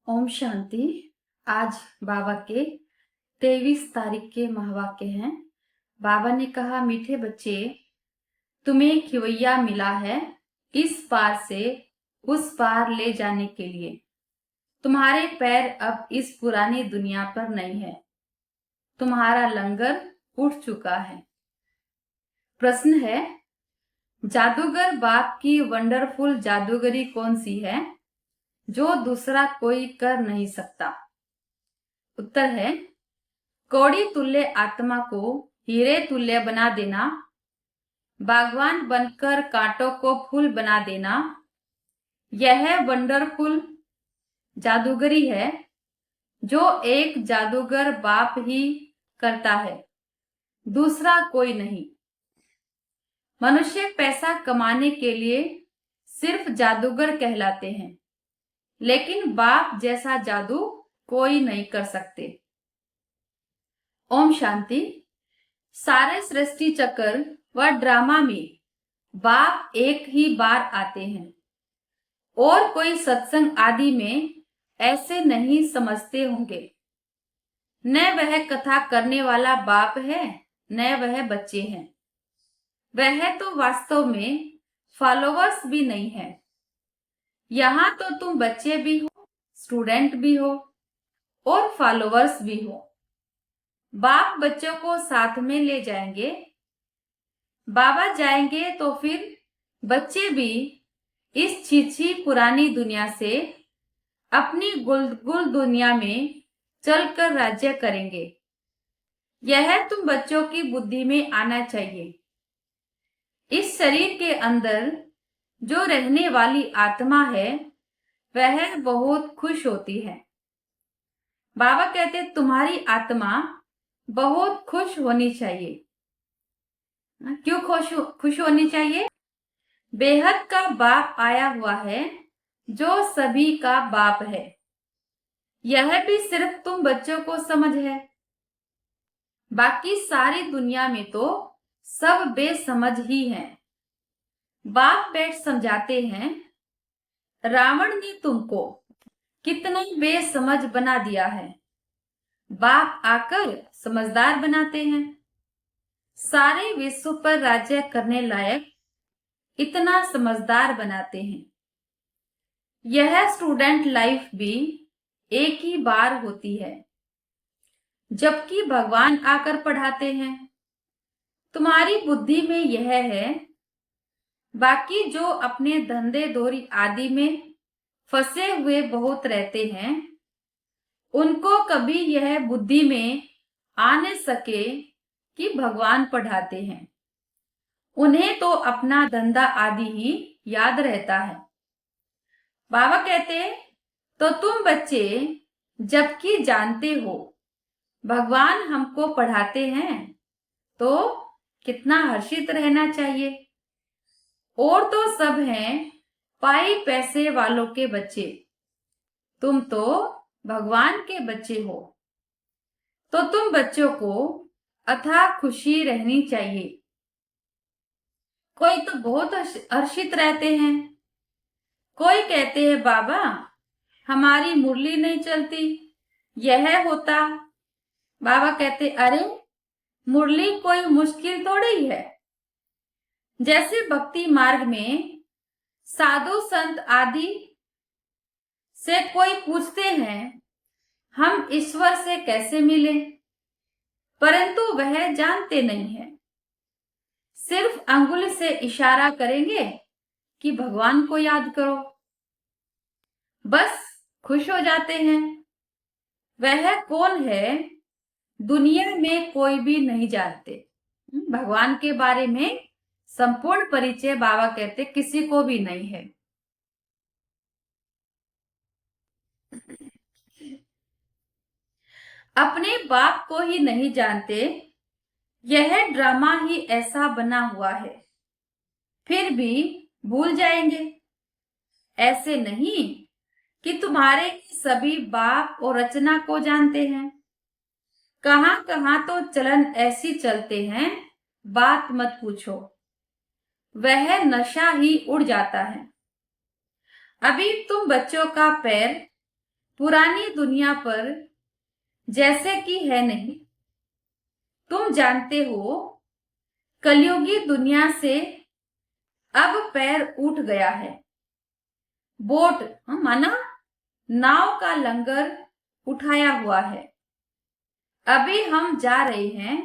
ओम शांति। आज बाबा के 23 तारीख के महावाक्य हैं। बाबा ने कहा, मीठे बच्चे, तुम्हें खिवैया मिला है इस पार से उस पार ले जाने के लिए। तुम्हारे पैर अब इस पुरानी दुनिया पर नहीं है। तुम्हारा लंगर उठ चुका है। प्रश्न है, जादूगर बाप की वंडरफुल जादूगरी कौन सी है जो दूसरा कोई कर नहीं सकता? उत्तर है, कौड़ी तुल्य आत्मा को हीरे तुल्य बना देना, बागवान बनकर कांटों को फूल बना देना। यह वंडरफुल जादूगरी है जो एक जादूगर बाप ही करता है, दूसरा कोई नहीं। मनुष्य पैसा कमाने के लिए सिर्फ जादूगर कहलाते हैं, लेकिन बाप जैसा जादू कोई नहीं कर सकते। ओम शांति। सारे सृष्टि चक्र व ड्रामा में बाप एक ही बार आते हैं और कोई सत्संग आदि में ऐसे नहीं समझते होंगे। न वह कथा करने वाला बाप है, न वह बच्चे हैं। वह तो वास्तव में फॉलोवर्स भी नहीं है। यहाँ तो तुम बच्चे भी हो, स्टूडेंट भी हो और फॉलोवर्स भी हो। बाप बच्चों को साथ में ले जाएंगे। बाबा जाएंगे तो फिर बच्चे भी इस छीछी पुरानी दुनिया से अपनी गुल दुनिया में चलकर राज्य करेंगे। यह तुम बच्चों की बुद्धि में आना चाहिए। इस शरीर के अंदर जो रहने वाली आत्मा है वह बहुत खुश होती है। बाबा कहते, तुम्हारी आत्मा बहुत खुश होनी चाहिए। क्यों खुश होनी चाहिए? बेहद का बाप आया हुआ है जो सभी का बाप है। यह भी सिर्फ तुम बच्चों को समझ है। बाकी सारी दुनिया में तो सब बेसमझ ही हैं। बाप बैठ समझाते हैं, रावण ने तुमको कितना बेसमझ बना दिया है। बाप आकर समझदार बनाते हैं। सारे विश्व पर राज्य करने लायक इतना समझदार बनाते हैं। यह स्टूडेंट लाइफ भी एक ही बार होती है, जबकि भगवान आकर पढ़ाते हैं। तुम्हारी बुद्धि में यह है। बाकी जो अपने धंधे दोरी आदि में फंसे हुए बहुत रहते हैं, उनको कभी यह बुद्धि में आ न सके कि भगवान पढ़ाते हैं। उन्हें तो अपना धंधा आदि ही याद रहता है। बाबा कहते, तो तुम बच्चे जबकि जानते हो भगवान हमको पढ़ाते हैं तो कितना हर्षित रहना चाहिए। और तो सब हैं पाई पैसे वालों के बच्चे, तुम तो भगवान के बच्चे हो। तो तुम बच्चों को अथाह खुशी रहनी चाहिए। कोई तो बहुत हर्षित रहते हैं। कोई कहते हैं, बाबा हमारी मुरली नहीं चलती, यह होता। बाबा कहते, अरे मुरली कोई मुश्किल थोड़ी है। जैसे भक्ति मार्ग में साधु संत आदि से कोई पूछते हैं, हम ईश्वर से कैसे मिले, परंतु वह जानते नहीं है। सिर्फ अंगुल से इशारा करेंगे कि भगवान को याद करो, बस खुश हो जाते हैं। वह कौन है दुनिया में कोई भी नहीं जानते। भगवान के बारे में संपूर्ण परिचय बाबा कहते किसी को भी नहीं है। अपने बाप को ही नहीं जानते। यह ड्रामा ही ऐसा बना हुआ है, फिर भी भूल जाएंगे। ऐसे नहीं कि तुम्हारे सभी बाप और रचना को जानते हैं। कहां कहां तो चलन ऐसी चलते हैं, बात मत पूछो। वह नशा ही उड़ जाता है। अभी तुम बच्चों का पैर पुरानी दुनिया पर जैसे कि है नहीं। तुम जानते हो, कलयुगी दुनिया से अब पैर उठ गया है। बोट माना नाव का लंगर उठाया हुआ है। अभी हम जा रहे हैं।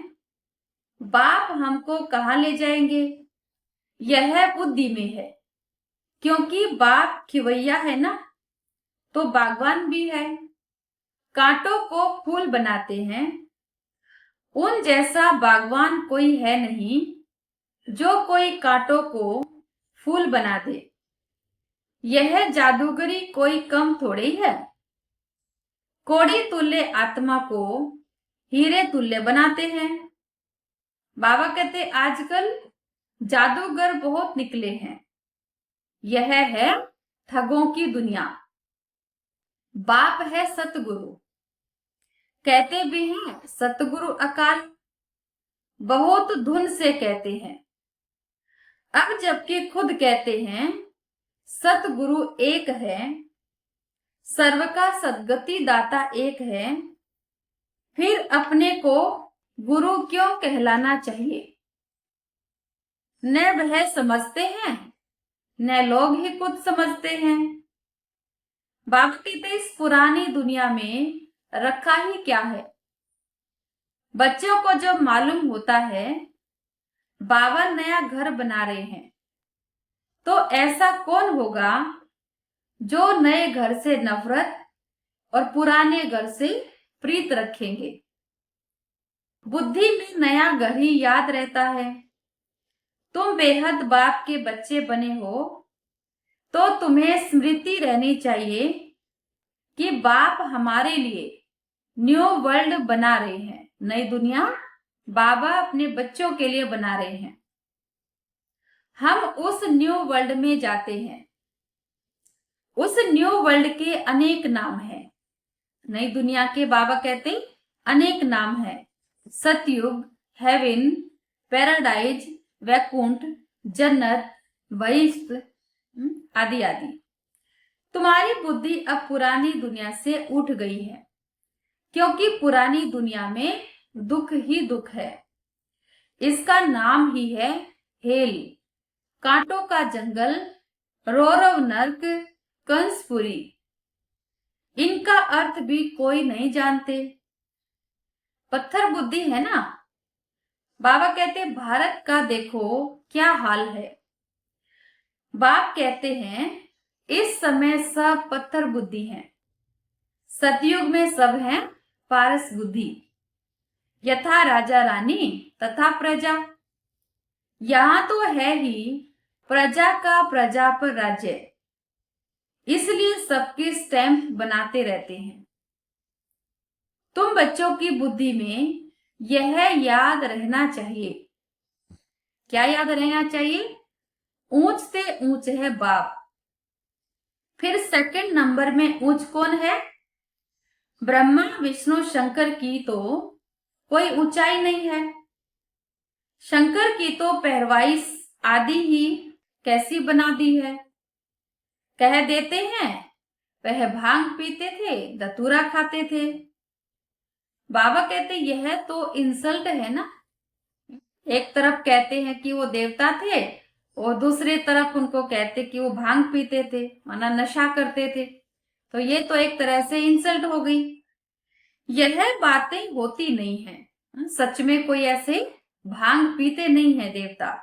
बाप हमको कहाँ ले जाएंगे, यह बुद्धि में है। क्योंकि बाप खिवैया है ना, तो बागवान भी है। कांटों को फूल बनाते हैं। उन जैसा बागवान कोई है नहीं जो कोई कांटों को फूल बना दे। यह जादूगरी कोई कम थोड़ी है। कोड़ी तुल्य आत्मा को हीरे तुल्य बनाते हैं। बाबा कहते आजकल जादूगर बहुत निकले हैं। यह है ठगों की दुनिया। बाप है सतगुरु। कहते भी हैं सतगुरु अकाल। बहुत धुन से कहते हैं। अब जबकि खुद कहते हैं सतगुरु एक है, सर्व का सदगति दाता एक है, फिर अपने को गुरु क्यों कहलाना चाहिए? न वह समझते हैं, न लोग ही खुद समझते हैं। बाबा कहते इस पुरानी दुनिया में रखा ही क्या है? बच्चों को जब मालूम होता है बाबा नया घर बना रहे हैं, तो ऐसा कौन होगा जो नए घर से नफरत और पुराने घर से प्रीत रखेंगे? बुद्धि में नया घर ही याद रहता है। तुम बेहद बाप के बच्चे बने हो, तो तुम्हें स्मृति रहनी चाहिए कि बाप हमारे लिए न्यू वर्ल्ड बना रहे हैं। नई दुनिया बाबा अपने बच्चों के लिए बना रहे हैं। हम उस न्यू वर्ल्ड में जाते हैं। उस न्यू वर्ल्ड के अनेक नाम हैं। नई दुनिया के बाबा कहते अनेक नाम है। सतयुग, हेवन, पैराडाइज, वैकुंठ, जन्नत, बहिष्ठ आदि आदि। तुम्हारी बुद्धि अब पुरानी दुनिया से उठ गई है, क्योंकि पुरानी दुनिया में दुख ही दुख है। इसका नाम ही है हेल, कांटों का जंगल, रौरव नर्क, कंसपुरी। इनका अर्थ भी कोई नहीं जानते। पत्थर बुद्धि है ना। बाबा कहते भारत का देखो क्या हाल है। बाप कहते हैं इस समय सब पत्थर बुद्धि हैं। सतयुग में सब हैं पारस बुद्धि। यथा राजा रानी तथा प्रजा। यहां तो है ही प्रजा का प्रजा पर राज्य, इसलिए सबके स्टैंप बनाते रहते हैं। तुम बच्चों की बुद्धि में यह याद रहना चाहिए। क्या याद रहना चाहिए? ऊंच से ऊंच है बाप। फिर सेकंड नंबर में ऊंच कौन है? ब्रह्मा विष्णु शंकर की तो कोई ऊंचाई नहीं है। शंकर की तो पहरवाइश आदि ही कैसी बना दी है। कह देते हैं वह भांग पीते थे, धतूरा खाते थे। बाबा कहते यह तो इंसल्ट है ना। एक तरफ कहते हैं कि वो देवता थे और दूसरी तरफ उनको कहते कि वो भांग पीते थे, माना नशा करते थे। तो ये तो एक तरह से इंसल्ट हो गई। यह बातें होती नहीं है। सच में कोई ऐसे भांग पीते नहीं है देवता।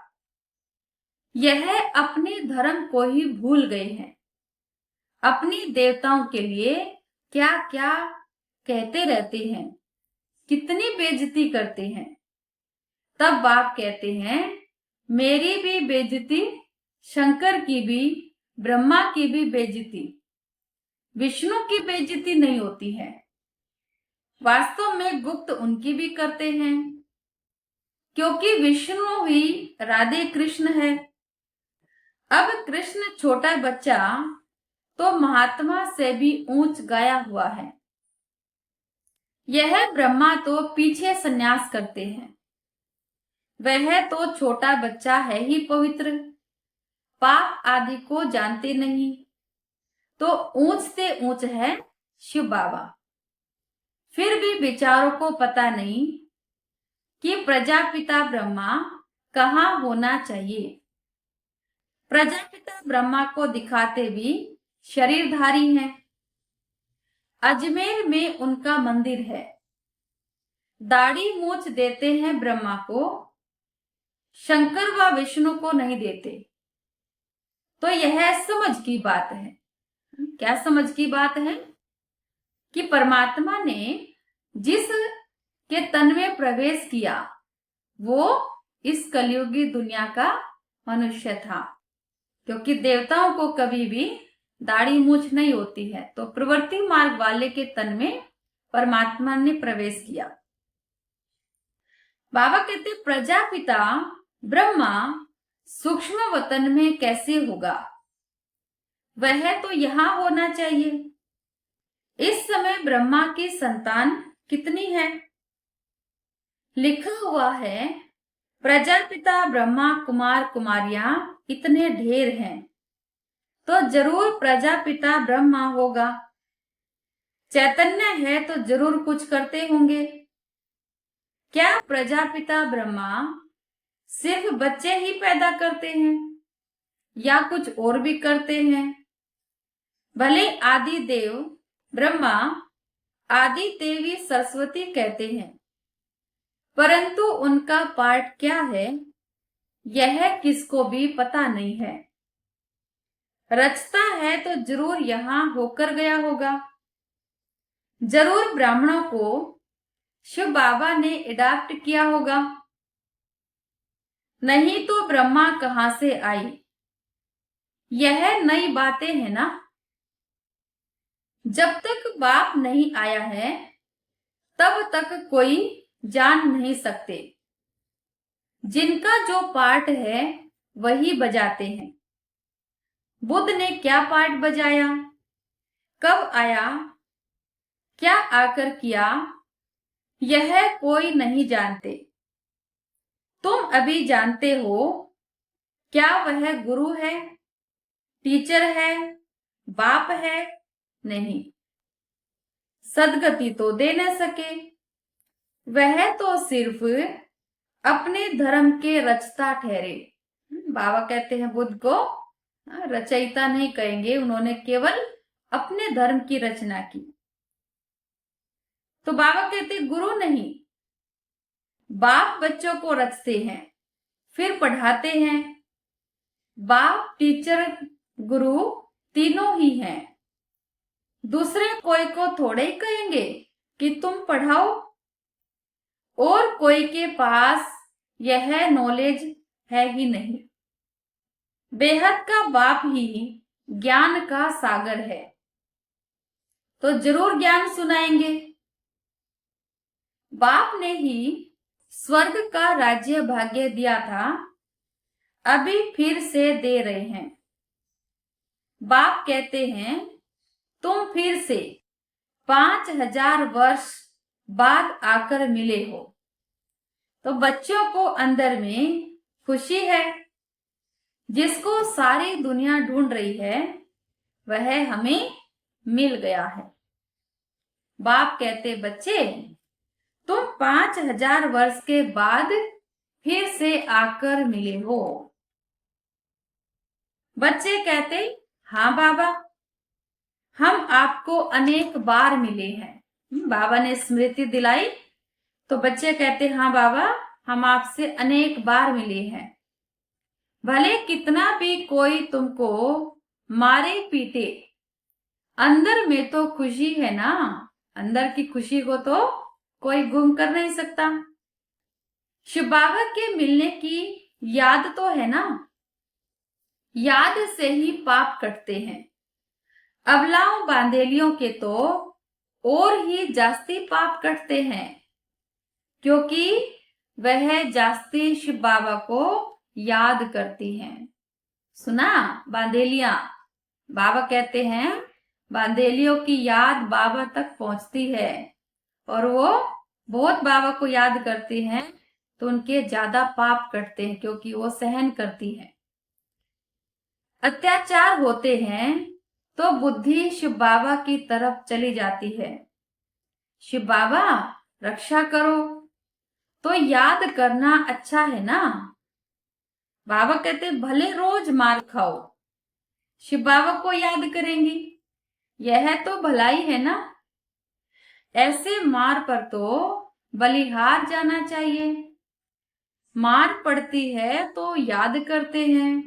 यह अपने धर्म को ही भूल गए हैं। अपनी देवताओं के लिए क्या क्या कहते रहते हैं, कितनी बेइज्जती करते हैं। तब बाप कहते हैं मेरी भी बेइज्जती, शंकर की भी, ब्रह्मा की भी बेइज्जती, विष्णु की बेइज्जती नहीं होती है। वास्तव में गुप्त उनकी भी करते हैं, क्योंकि विष्णु ही राधे कृष्ण है। अब कृष्ण छोटा बच्चा तो महात्मा से भी ऊंच गाया हुआ है। यह ब्रह्मा तो पीछे संन्यास करते हैं। वह तो छोटा बच्चा है ही पवित्र, पाप आदि को जानते नहीं। तो ऊंच से ऊंच है शिव बाबा। फिर भी बेचारों को पता नहीं कि प्रजापिता ब्रह्मा कहाँ होना चाहिए। प्रजापिता ब्रह्मा को दिखाते भी शरीरधारी हैं। अजमेर में उनका मंदिर है। दाढ़ी मूछ देते हैं ब्रह्मा को, शंकर व विष्णु को नहीं देते। तो यह समझ की बात है। क्या समझ की बात है? कि परमात्मा ने जिस के तन में प्रवेश किया वो इस कलयुगी दुनिया का मनुष्य था, क्योंकि देवताओं को कभी भी दाढ़ी मूछ नहीं होती है। तो प्रवृत्ति मार्ग वाले के तन में परमात्मा ने प्रवेश किया। बाबा कहते प्रजापिता ब्रह्मा सूक्ष्म वतन में कैसे होगा? वह तो यहां होना चाहिए। इस समय ब्रह्मा की संतान कितनी है? लिखा हुआ है प्रजापिता ब्रह्मा कुमार कुमारियां इतने ढेर हैं, तो जरूर प्रजापिता ब्रह्मा होगा। चैतन्य है तो जरूर कुछ करते होंगे। क्या प्रजापिता ब्रह्मा सिर्फ बच्चे ही पैदा करते हैं या कुछ और भी करते हैं? भले आदि देव ब्रह्मा आदि देवी सरस्वती कहते हैं, परंतु उनका पाठ क्या है यह किसको भी पता नहीं है। रचता है तो जरूर यहां होकर गया होगा। जरूर ब्राह्मणों को शिव बाबा ने अडॉप्ट किया होगा, नहीं तो ब्रह्मा कहां से आई? यह नई बातें हैं ना। जब तक बाप नहीं आया है तब तक कोई जान नहीं सकते। जिनका जो पार्ट है वही बजाते हैं। बुद्ध ने क्या पार्ट बजाया, कब आया, क्या आकर किया, यह कोई नहीं जानते। तुम अभी जानते हो। क्या वह गुरु है, टीचर है, बाप है? नहीं। सदगति तो दे न सके। वह तो सिर्फ अपने धर्म के रचता ठहरे। बाबा कहते हैं बुद्ध को रचयिता नहीं कहेंगे, उन्होंने केवल अपने धर्म की रचना की। तो बाबा कहते गुरु नहीं, बाप बच्चों को रचते हैं फिर पढ़ाते हैं। बाप, टीचर, गुरु तीनों ही हैं। दूसरे कोई को थोड़े ही कहेंगे कि तुम पढ़ाओ, और कोई के पास यह नॉलेज है ही नहीं। बेहद का बाप ही ज्ञान का सागर है, तो जरूर ज्ञान सुनाएंगे। बाप ने ही स्वर्ग का राज्य भाग्य दिया था, अभी फिर से दे रहे हैं। बाप कहते हैं तुम फिर से 5000 वर्ष बाद आकर मिले हो। तो बच्चों को अंदर में खुशी है। जिसको सारी दुनिया ढूंढ रही है वह हमें मिल गया है। बाप कहते बच्चे तुम 5000 वर्ष के बाद फिर से आकर मिले हो। बच्चे कहते हाँ बाबा, हम आपको अनेक बार मिले हैं। बाबा ने स्मृति दिलाई तो बच्चे कहते हाँ बाबा, हम आपसे अनेक बार मिले हैं। भले कितना भी कोई तुमको मारे पीटे, अंदर में तो खुशी है ना। अंदर की खुशी को तो कोई गुम कर नहीं सकता। शिव बाबा के मिलने की याद तो है ना। याद से ही पाप कटते हैं। अबलाओं बांदेलियों के तो और ही जास्ती पाप कटते हैं, क्योंकि वह जास्ती शिव बाबा को याद करती हैं। सुना बांदेलियां? बाबा कहते हैं बांदेलियों की याद बाबा तक पहुंचती है और वो बहुत बाबा को याद करती हैं, तो उनके ज्यादा पाप कटते हैं क्योंकि वो सहन करती हैं। अत्याचार होते हैं तो बुद्धि शिव बाबा की तरफ चली जाती है। शिव बाबा रक्षा करो, तो याद करना अच्छा है ना। बाबा कहते भले रोज मार खाओ, शिव बाबा को याद करेंगी, यह तो भलाई है ना। ऐसे मार पर तो बलिहार जाना चाहिए। मार पड़ती है तो याद करते हैं,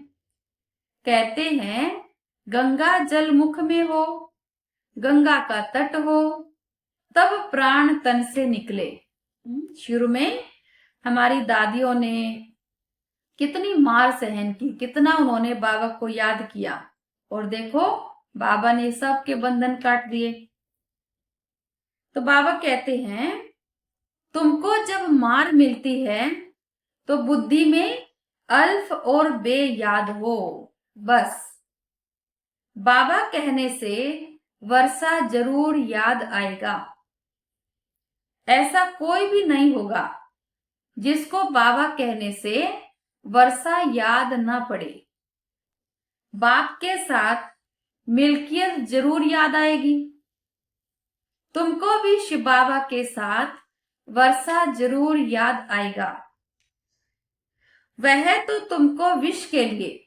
कहते हैं गंगा जल मुख में हो, गंगा का तट हो, तब प्राण तन से निकले। शुरू में हमारी दादियों ने कितनी मार सहन की, कितना उन्होंने बाबा को याद किया, और देखो बाबा ने सबके बंधन काट दिए। तो बाबा कहते हैं तुमको जब मार मिलती है तो बुद्धि में अल्फ और बे याद हो, बस बाबा कहने से वर्षा जरूर याद आएगा। ऐसा कोई भी नहीं होगा जिसको बाबा कहने से वर्षा याद न पड़े। बाप के साथ मिल्कियत जरूर याद आएगी। तुमको भी शिव बाबा के साथ वर्षा जरूर याद आएगा। वह तो तुमको विष के लिए,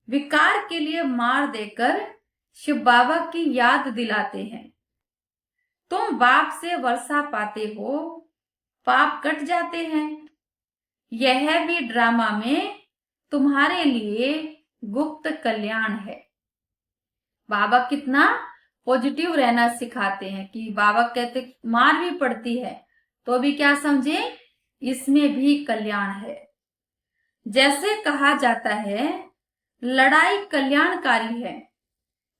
विकार के लिए मार देकर शिव बाबा की याद दिलाते हैं। तुम बाप से वर्षा पाते हो, पाप कट जाते हैं। यह भी ड्रामा में तुम्हारे लिए गुप्त कल्याण है। बाबा कितना पॉजिटिव रहना सिखाते हैं कि बाबा कहते मार भी पड़ती है तो भी क्या समझे, इसमें भी कल्याण है। जैसे कहा जाता है लड़ाई कल्याणकारी है,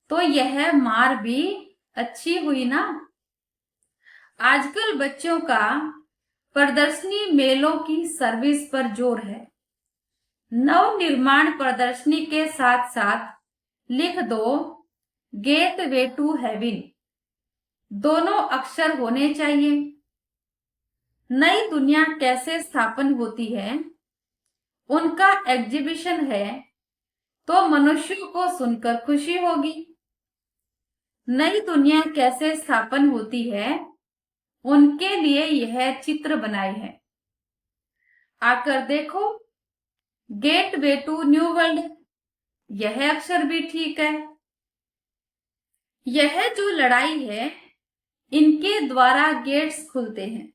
तो यह मार भी अच्छी हुई ना। आजकल बच्चों का प्रदर्शनी मेलों की सर्विस पर जोर है। नव निर्माण प्रदर्शनी के साथ साथ लिख दो गेट वे टू हेवन, दोनों अक्षर होने चाहिए। नई दुनिया कैसे स्थापन होती है उनका एग्जीबिशन है, तो मनुष्यों को सुनकर खुशी होगी। नई दुनिया कैसे स्थापन होती है उनके लिए यह चित्र बनाए है। आकर देखो gateway to new world, यह अक्षर भी ठीक है। यह जो लड़ाई है इनके द्वारा गेट्स खुलते हैं।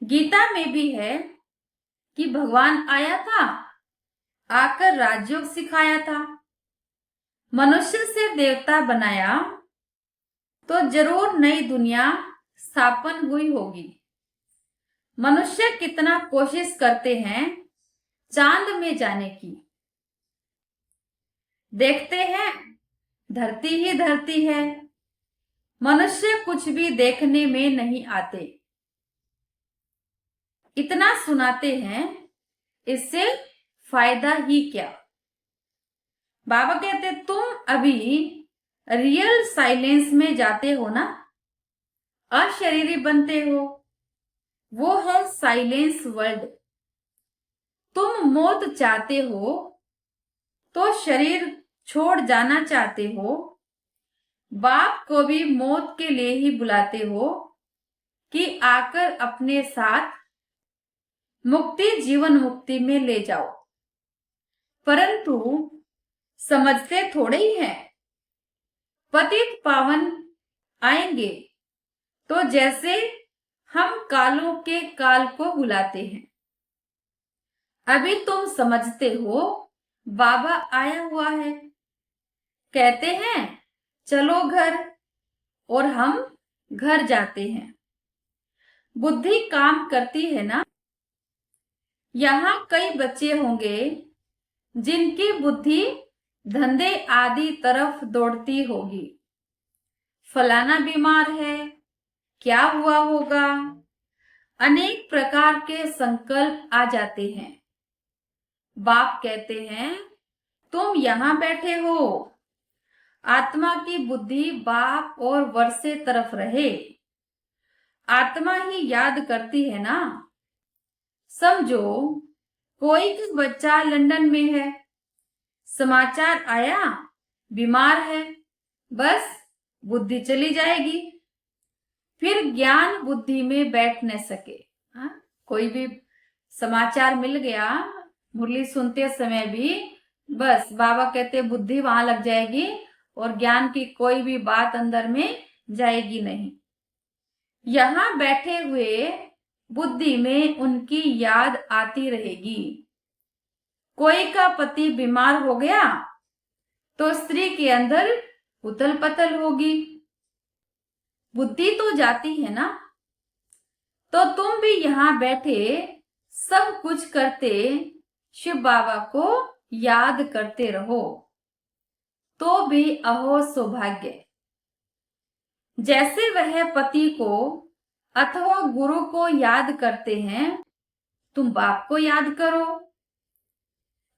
गीता में भी है कि भगवान आया था, आकर राजयोग सिखाया था। मनुष्य से देवता बनाया तो जरूर नई दुनिया स्थापन हुई होगी। मनुष्य कितना कोशिश करते हैं चांद में जाने की, देखते हैं धरती ही धरती है। मनुष्य कुछ भी देखने में नहीं आते। इतना सुनाते हैं, इससे फायदा ही क्या। बाबा कहते तुम अभी रियल साइलेंस में जाते हो ना, अशरीरी बनते हो, वो है साइलेंस वर्ल्ड। तुम मौत चाहते हो तो शरीर छोड़ जाना चाहते हो, बाप को भी मौत के लिए ही बुलाते हो कि आकर अपने साथ मुक्ति जीवन मुक्ति में ले जाओ। परंतु समझते थोड़े ही हैं। पतित पावन आएंगे तो जैसे हम कालों के काल को बुलाते हैं। अभी तुम समझते हो बाबा आया हुआ है, कहते हैं चलो घर, और हम घर जाते हैं। बुद्धि काम करती है ना। यहाँ कई बच्चे होंगे जिनकी बुद्धि धंधे आदि तरफ दौड़ती होगी। फलाना बीमार है, क्या हुआ होगा, अनेक प्रकार के संकल्प आ जाते हैं। बाप कहते हैं तुम यहाँ बैठे हो, आत्मा की बुद्धि बाप और वर्षे तरफ रहे। आत्मा ही याद करती है ना। समझो कोई बच्चा लंदन में है, समाचार आया बीमार है, बस बुद्धि चली जाएगी, फिर ज्ञान बुद्धि में बैठ न सके। हाँ? कोई भी समाचार मिल गया मुरली सुनते समय भी, बस बाबा कहते बुद्धि वहां लग जाएगी और ज्ञान की कोई भी बात अंदर में जाएगी नहीं। यहां बैठे हुए बुद्धि में उनकी याद आती रहेगी। कोई का पति बीमार हो गया तो स्त्री के अंदर उथल पथल होगी, बुद्धि तो जाती है ना। तो तुम भी यहां बैठे सब कुछ करते शिव बाबा को याद करते रहो, तो भी अहो सौभाग्य। जैसे वह पति को अथवा गुरु को याद करते हैं, तुम बाप को याद करो।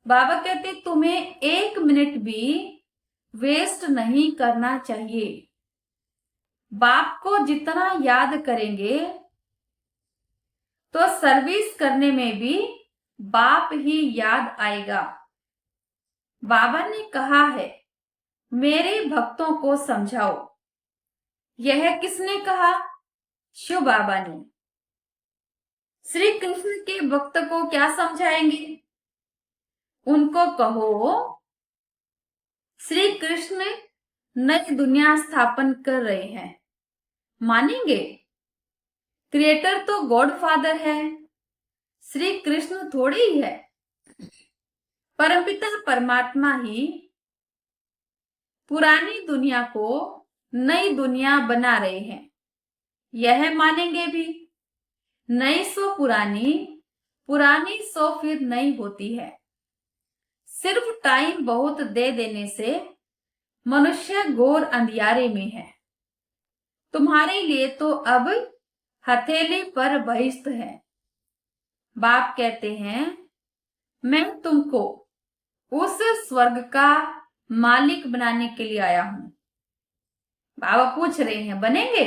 बाबा कहते तुम्हें 1 मिनट भी वेस्ट नहीं करना चाहिए। बाप को जितना याद करेंगे तो सर्विस करने में भी बाप ही याद आएगा। बाबा ने कहा है मेरे भक्तों को समझाओ। यह किसने कहा? शिव बाबा ने। श्री कृष्ण के भक्त को क्या समझाएंगे? उनको कहो श्री कृष्ण नई दुनिया स्थापन कर रहे हैं, मानेंगे? क्रिएटर तो गॉड फादर है, श्री कृष्ण थोड़ी ही है। परमपिता परमात्मा ही पुरानी दुनिया को नई दुनिया बना रहे हैं, यह मानेंगे भी। नई सो पुरानी, पुरानी सो फिर नई होती है। सिर्फ टाइम बहुत दे देने से मनुष्य घोर अंधियारे में है। तुम्हारे लिए तो अब हथेली पर बहिष्ठ है। बाप कहते हैं मैं तुमको उस स्वर्ग का मालिक बनाने के लिए आया हूं। बाबा पूछ रहे हैं बनेंगे?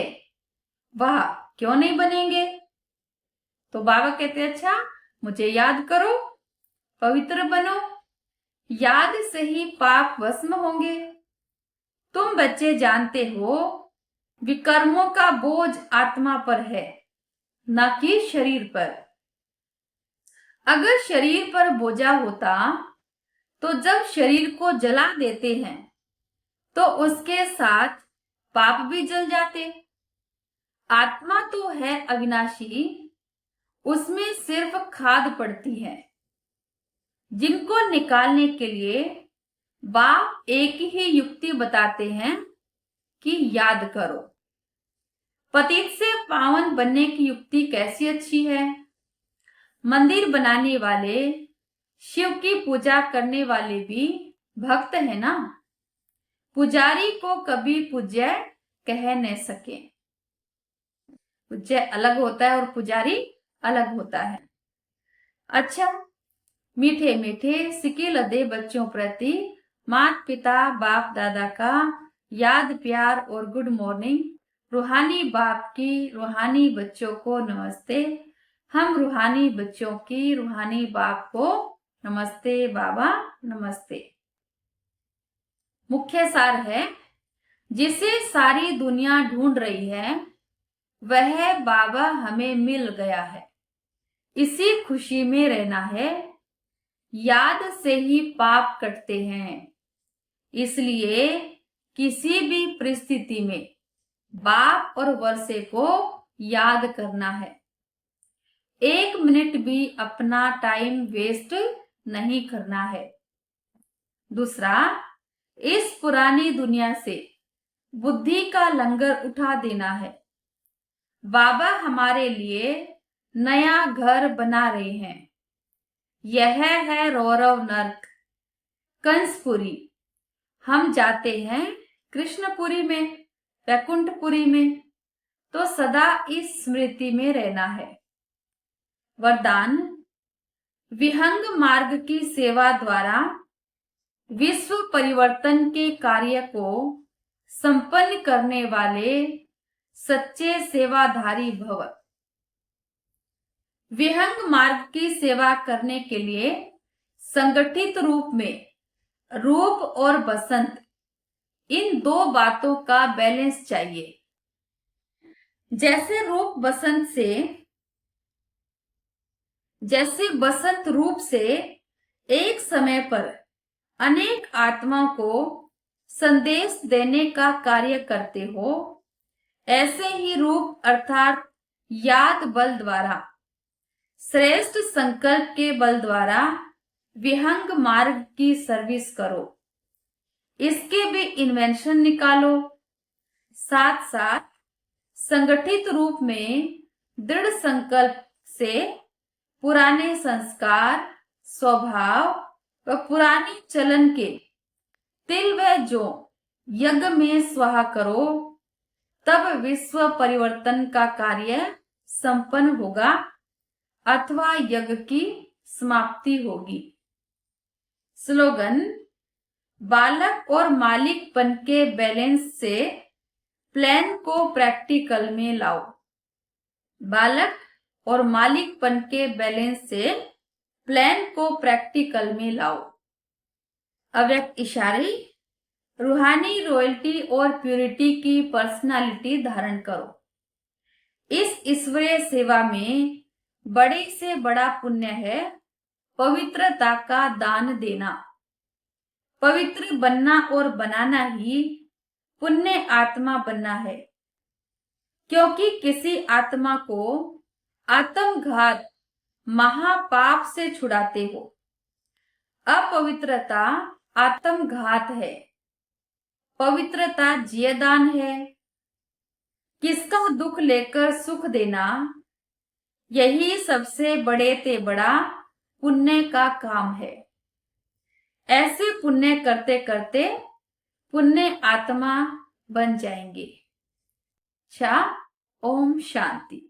वाह, क्यों नहीं बनेंगे? तो बाबा कहते अच्छा मुझे याद करो, पवित्र बनो, याद से ही पाप भस्म होंगे। तुम बच्चे जानते हो विकर्मों का बोझ आत्मा पर है, न कि शरीर पर। अगर शरीर पर बोझा होता तो जब शरीर को जला देते हैं तो उसके साथ पाप भी जल जाते। आत्मा तो है अविनाशी, उसमें सिर्फ खाद पड़ती है, जिनको निकालने के लिए बाप एक ही युक्ति बताते हैं कि याद करो। पतित से पावन बनने की युक्ति कैसी अच्छी है। मंदिर बनाने वाले, शिव की पूजा करने वाले भी भक्त है ना। पुजारी को कभी पूज्य कह न सके। पूज्य अलग होता है और पुजारी अलग होता है। अच्छा, मीठे मीठे सिके लदे बच्चों प्रति माता पिता बाप दादा का याद प्यार और गुड मॉर्निंग। रूहानी बाप की रूहानी बच्चों को नमस्ते। हम रूहानी बच्चों की रूहानी बाप को नमस्ते। बाबा नमस्ते। मुख्य सार है जिसे सारी दुनिया ढूंढ रही है वह बाबा हमें मिल गया है। इसी खुशी में रहना है। याद से ही पाप कटते हैं, इसलिए किसी भी परिस्थिति में बाप और वर्षे को याद करना है। 1 मिनट भी अपना टाइम वेस्ट नहीं करना है। दूसरा, इस पुरानी दुनिया से बुद्धि का लंगर उठा देना है। बाबा हमारे लिए नया घर बना रहे हैं। यह है रौरव नर्क, कंसपुरी। हम जाते हैं कृष्णपुरी में, वैकुंठपुरी में, तो सदा इस स्मृति में रहना है। वरदान, विहंग मार्ग की सेवा द्वारा विश्व परिवर्तन के कार्य को संपन्न करने वाले सच्चे सेवाधारी भव। विहंग मार्ग की सेवा करने के लिए संगठित रूप में रूप और बसंत इन दो बातों का बैलेंस चाहिए। जैसे बसंत रूप से एक समय पर अनेक आत्मा को संदेश देने का कार्य करते हो, ऐसे ही रूप अर्थात याद बल द्वारा, श्रेष्ठ संकल्प के बल द्वारा विहंग मार्ग की सर्विस करो। इसके भी इन्वेंशन निकालो। साथ साथ संगठित रूप में दृढ़ संकल्प से पुराने संस्कार, स्वभाव व पुरानी चलन के तिल व जो यज्ञ में स्वाहा करो, तब विश्व परिवर्तन का कार्य संपन्न होगा अथवा यज्ञ की समाप्ति होगी। स्लोगन: बालक और मालिकपन के बैलेंस से प्लान को प्रैक्टिकल में लाओ। बालक और मालिकपन के बैलेंस से प्लान को प्रैक्टिकल में लाओ। अव्यक्त इशारे: रूहानी रॉयल्टी और प्यूरिटी की पर्सनालिटी धारण करो। इस ईश्वरीय सेवा में बड़े से बड़ा पुण्य है पवित्रता का दान देना। पवित्र बनना और बनाना ही पुण्य आत्मा बनना है, क्योंकि किसी आत्मा को आत्मघात महापाप से छुड़ाते हो। अपवित्रता आत्मघात है, पवित्रता जियदान है। किसका दुख लेकर सुख देना, यही सबसे बड़े ते बड़ा पुण्य का काम है। ऐसे पुण्य करते करते पुण्य आत्मा बन जाएंगे। ओम शांति।